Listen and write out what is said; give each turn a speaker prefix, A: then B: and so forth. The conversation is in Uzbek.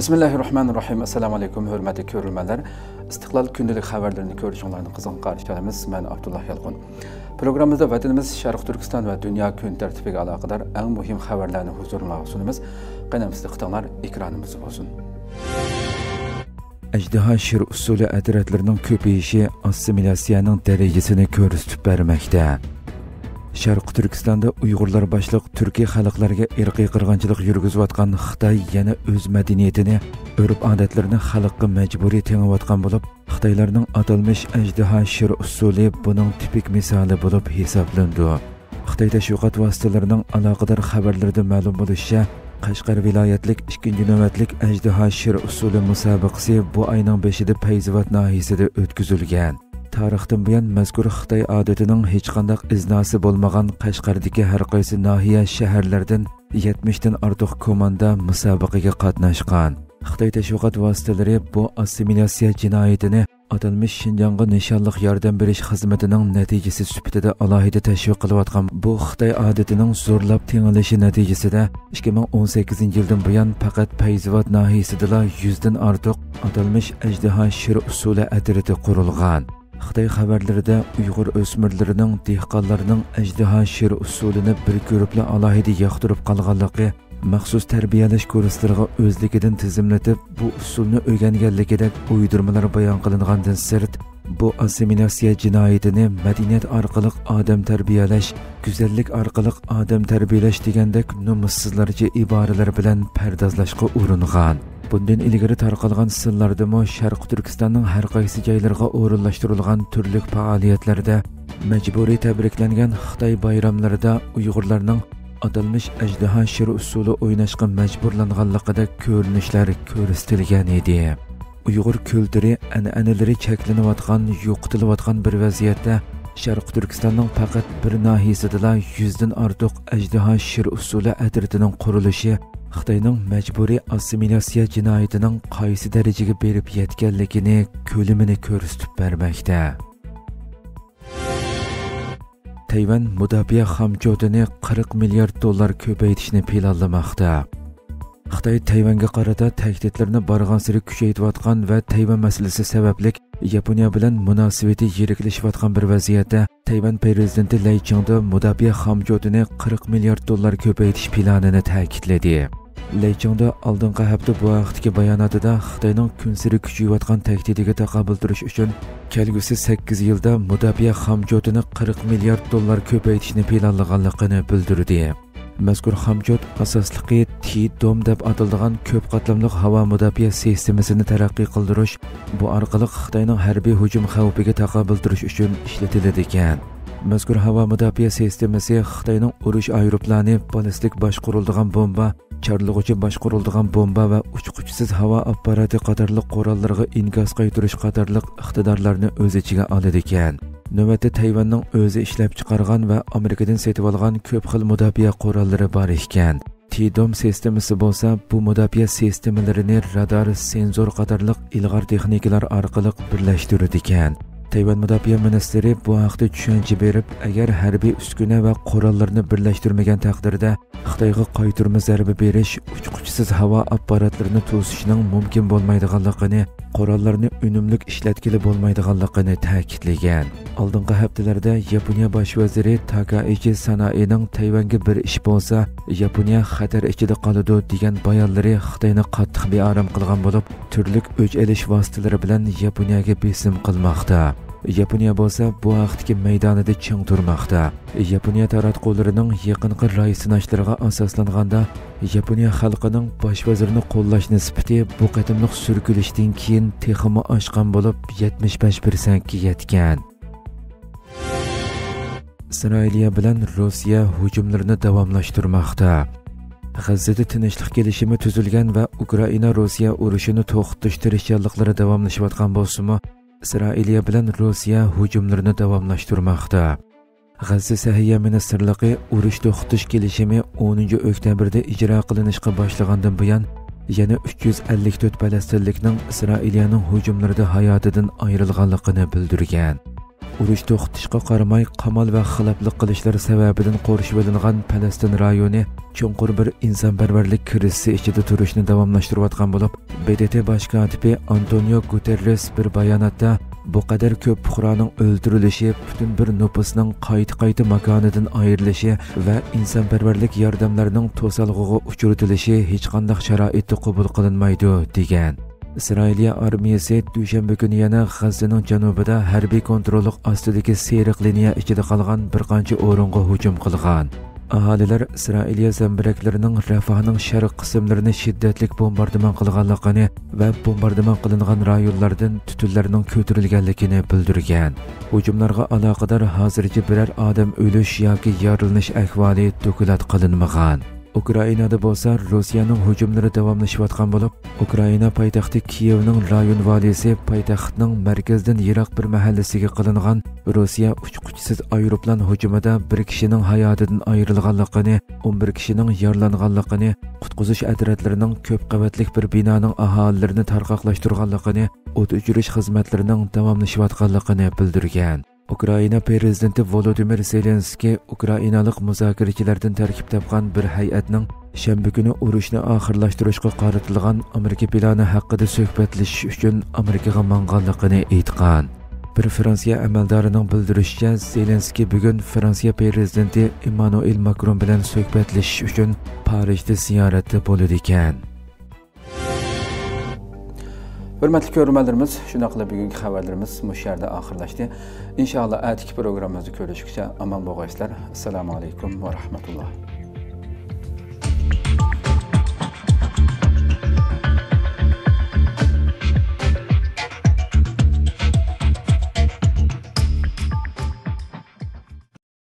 A: Bismillahirrahmanirrahim. Assalamu alaikum hürmetli görürmenler. İstiklal gündelik haberlerini görüşünlerinin kızgın karşılarımız. Ben Abdullah Yalqın. Programımızda vatanımız Şarkı Türkistan ve dünya gün tertibiyle alakadar en mühim haberlerini huzuruna sunumuz. Qanamsızlıqtanlar ekranımız olsun. Ejderha şir usulü adiratlarının köpeyişi assimilyasiyanın derecesini körüstüp vermekte. Şarkı Türkistan'da Uygurlar başlıq Türkiye xalqlarga irqiy qirg'inchilik yurgizayotgan Xitoy yana o'z madaniyatini, urf-odatlarini xalqqa majburiy tengayotgan bo'lib, Xitoylarning atalmish ejderha shir usuli buning tipik misoli bo'lib hisoblandi. Xitoy tashviqot vositalarining aloqador xabarlarida ma'lum bo'lishicha, Qashqar viloyatlik 2-navbatlik ejderha shir usuli musobaqasi bu oyning 5-ida Fayzobod nahiyasida o'tkazilgan. Tarixdan buyon mazkur Xitoy odatining hech qanday iznasi bo'lmagan Qashqardagi har qaysi nahiya shaharlardan 70 dan ortiq komanda musobaqaga qatnashgan. Xitoy tashviqot vositalari bu assimilyatsiya jinoyatini atalmish Shinjongga nishonliq yordam berish xizmatining natijasi sifatida alohida tashviq qilayotgan bu Xitoy odatining zo'rlab tengilishi natijasida 2018-yildan buyon faqat Fayzobod nahiyasida 100 dan ortiq atalmish ejderha shir usuli atriti qurilgan. Xitoy xabarlarida Uyg'ur o'smirlarining dehqonlarning ejderha shir usulini bir ko'ribla alohida yoqtirib qolganligi, maxsus tarbiyalash kurslariga o'zligidan tizimlatib bu usulni o'rganganligidek uydirmalar bayon qilingandan sirt, bu assimilyatsiya jinoyatini madaniyat orqali odam tarbiyalash, go'zallik orqali odam tarbiyalash degandek numussizlarcha iboralar bilan pardozlashga uringan. Bundan ilgari tarqalgan sillardami Sharq Turkistonning har qaysi joylariga o'rinlashtirilgan turli faoliyatlarda majburiy tabriklangan Xitoy bayramlarida Uyg'urlarning atalmish ejderha shir usuli o'ynashga majburlanganligida ko'rinishlar ko'rsatilgan edi. Uyg'ur kulturi an'analari cheklanayotgan, yo'qotilayotgan bir vaziyatda Sharq Turkistonning faqat bir nahiyasida 100 dan ortiq ejderha shir usuli atritining qurilishi Xitoyning majburiy assimilyatsiya jinoyatining qaysi darajaga berib yetganligini ko'limini ko'rsatib bermoqda. Tayvan mudofaa xomchodini $40 milliard ko'paytirishni planlamoqda. Xitoy Tayvanga qarata tahdidlarni barg'ansiri kuchaytirayotgan va Tayvan masalasi sababli Yaponiya bilan munosabati yiriklashayotgan bir vaziyatda Tayvan prezidenti Lay Changda mudofaa xomchodini $40 milliard ko'paytirish planini ta'kidladi. Lay Changda oldingi hafta bu vaqtdagi bayonotida Xitoyning kunsiri kuchayayotgan tahdidiga taqobil turish uchun kelgusi 8 yilda mudofaa xomchodini $40 milliard ko'paytirishni planlaganligini bildirdi. Mazkur xomchot asosligi T-Dom deb ataladigan ko'p qatlamli havo mudofaa sistemasini taraqqiy qildirish, bu orqali Xitoyning harbiy hujum xavfiga taqobil turish uchun ishlatiladi ekan. Mazkur havo mudofaa sistemasi Xitoyning urush aeroplani, ballistik boshqariladigan bomba, charlig'uvchi boshqariladigan bomba va uchquchsiz havo apparati qatorliq qurollarga inkas qaytarish qatorliq iqtidorlarni o'z ichiga oladi ekan. Navbatda Tayvanning o'zi ishlab chiqargan va Amerikadan sotib olgan ko'p xil mudofaa qurollari bor ekan. T-Dom sistemasi bo'lsa, bu mudofaa sistemalarini radar, senzor qatorliq ilg'or texnikalar orqali birlashtiradi ekan. Tayvan mudofaa ministri bu haqda tushuncha berib, agar harbiy uskuna va qurollarni birlashtirmagan taqdirda Xitoyga qaytarma zarba berish, uchquchsiz havo apparatlarini to'sishning mumkin bo'lmaydiganligini, qurollarni unumli ishlatgili bo'lmaydiganligini ta'kidlagan. Oldingi haftalarda Yaponiya bosh vaziri Takaichi Sanaining Tayvanga bir ish bo'lsa, Yaponiya xatar ichida qoladi degan bayonlari Xitoyni qattiq bearam qilgan bo'lib, turli o'ch elish vositalari bilan Yaponiyaga besim qilmoqda. Yaponiya bo'lsa bu vaqtdagi maydonida ching turmoqda. Yaponiya taratqullarining yaqinqi ra'y sinashlariga asoslanganda Yaponiya xalqining bosh vazirini qo'llash nisbati bu qatimliq surkilishdan keyin texmi oshgan bo'lib 75% ga yetgan. Isroiliya bilan Rossiya hujumlarini davomlashtirmoqda. G'azzada tinchlik kelishimi tuzilgan va Ukraina-Rossiya urushini to'xtatish tirishchiliklari davomlashayotgan bo'lsa-mu, Isroiliya bilan Rossiya hujumlarini davomlashtirmoqda. G'azza Sahiyya ministrligi urush to'xtatish kelishimi 10 oktyabrda ijro qilinishga boshlagandan buyon yana 354 falastinlikning Isroiliyaning hujumlarida hayotidan ayrilganligini bildirgan. Urush to'xtatishga qaramay qamal va xiloflik qilishlar sababidan qo'rishib olingan Falastin rayoni chunqur bir insonparvarlik krizisi ichida turishni davomlashtirayotgan bo'lib, BDT bosh kotibi Antonio Guterres bir bayonotda bu qadar ko'p fuqaroning o'ldirilishi, butun bir nupusning qayta makonidan ayrilishi va insonparvarlik yordamlarining to'salg'iga uchratilishi hech qanday sharoitda qabul qilinmaydi degan. İsrailiya armiyasi dushanba kuni yana G'azzaning janubida harbiy kontrollik ostidagi seriq liniya ichida qolgan bir qancha o'ringa hujum qilgan. Aholilar Isroiliya zambiraklarining Rafahning sharq qismlarini shiddatli bombardimon qilganligini va bombardimon qilingan rayonlardan tutunlarning ko'tarilganligini bildirgan. Hujumlarga aloqador hozircha biror odam o'lish yoki yaralanish ahvoli dokulat qilinmagan. Ukrainada bo'lsa Rossiyaning hujumlari davomlashayotgan bo'lib, Ukraina poytaxti Kiyevning rayon valisi poytaxtning markazdan yiroq bir mahallasiga qilingan Rossiya uchquchisiz aeroplan hujumida bir kishining hayotidan ayrilganligini, 11 kishining yaralanganligini, qutqizish otryadlarining ko'p qavatli bir binoning aholilarini tarqoqlashtirganligini, o't o'chirish xizmatlarining davomlashayotganligini bildirgan. Ukraina prezidenti Volodymyr Zelenskiy Ukrainalik muzokarachilardan tarkib topgan bir hay'atning shanba kuni urushni oxirlashtirishga qaratilgan Amerika plani haqida suhbatlashish uchun Amerikaga manganligini aytgan. Bir Fransiya amaldorining bildirishicha, Zelenskiy bugun Fransiya prezidenti Emmanuel Macron bilan suhbatlashish uchun Parijda ziyoratda bo'ladi ekan. Hurmatli ko'ruvchilarimiz, shunday qilib bugungi xabarlarimiz mush yerda oxirlashdi. Inshaalloh atiki programmamizni ko'rishguncha omon bo'linglar. Assalomu alaykum va rahmatulloh.